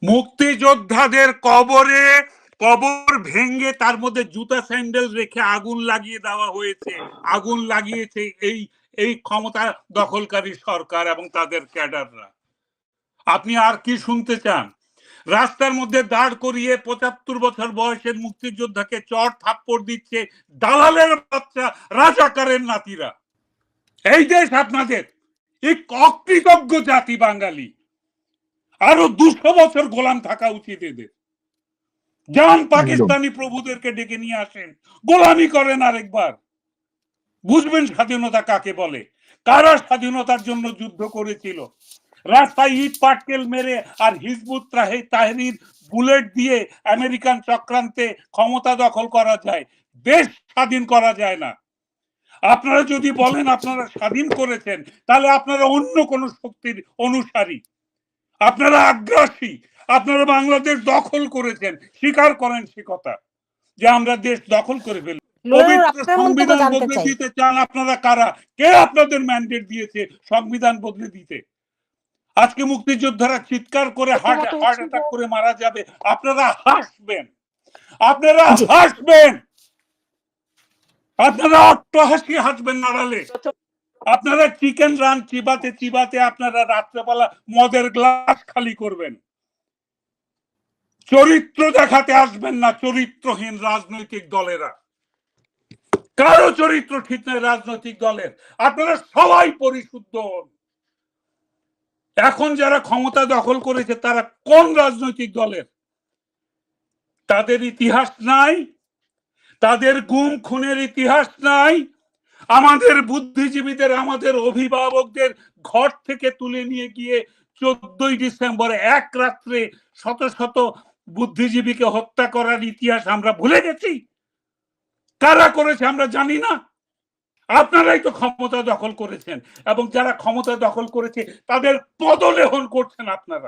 মুক্তিযোদ্ধাদের কবরে কবর ভেঙে তার মধ্যে জুতা স্যান্ডেল রেখে আগুন লাগিয়ে দেওয়া হয়েছে। আগুন লাগিয়েছে এই এই ক্ষমতা দখলকারী সরকার এবং তাদের ক্যাডাররা। আপনি আর কি শুনতে চান? রাস্তার মধ্যে দাঁড় করিয়ে ৭৫ বছর বয়সের মুক্তিযোদ্ধাকে চড় থাপ্পড় দিচ্ছে দালালের বাচ্চা রাজাকারের নাতিরা। এই দেশ আপনাদের, এই অকৃতজ্ঞ জাতি বাঙালি। আরো ২০০ বছর গোলাম থাকা উচিত এদের। যান পাকিস্তানি প্রভুদেরকে ডেকে নিয়ে আসেন, গোলামি করেন আরেকবার, বুঝবেন স্বাধীনতা কাকে বলে, কারা স্বাধীনতার জন্য যুদ্ধ করেছিল। রাস্তায় ইট পাটকেল মেরে আর হিজবুত তাহরির বুলেট দিয়ে আমেরিকান চক্রান্তে ক্ষমতা দখল করা যায়, দেশ স্বাধীন করা যায় না। আপনারা যদি বলেন আপনারা স্বাধীন করেছেন, তাহলে আপনারা অন্য কোন শক্তির অনুসারী, আপনারা আগ্রাসী, আপনারা বাংলাদেশ দখল করেছেন, স্বীকার করেন সে কথা যে আমরা দেশ দখল করে ফেলি। পবিত্র সংবিধান বদলে দিতে চান আপনারা কারা? কে আপনাদের ম্যান্ডেট দিয়েছে সংবিধান বদলে দিতে? আজকে মুক্তিযোদ্ধারা চিৎকার করে হার্ট অ্যাটাক করে মারা যাবে, আপনারা হাসবেন, আপনারা হাসবেন, আপনারা অট্টহাসি হাসবেন নাড়ালে। আপনারা চিকেন রান চিবাতে চিবাতে আপনারা রাত্রেবেলা মদের গ্লাস খালি করবেন। চরিত্র দেখাতে আসবেন না চরিত্রহীন রাজনৈতিক দলেরা। কারো চরিত্র ঠিক নয় রাজনৈতিক দলের, আপনারা সবাই পরিশুদ্ধ হন। এখন যারা ক্ষমতা দখল করেছে তারা কোন রাজনৈতিক দলের? তাদের ইতিহাস নাই, তাদের গুম খুনের ইতিহাস নাই। আমাদের বুদ্ধিজীবীদের, আমাদের অভিভাবকদের ঘর থেকে তুলে নিয়ে গিয়ে 14ই ডিসেম্বর এক রাত্রে শত শত বুদ্ধিজীবীকে হত্যা করার ইতিহাস আমরা ভুলে গেছি। কারা করেছে আমরা জানি না। আপনারাই তো ক্ষমতা দখল করেছেন এবং যারা ক্ষমতা দখল করেছে তাদের পদলেহন করছেন আপনারা।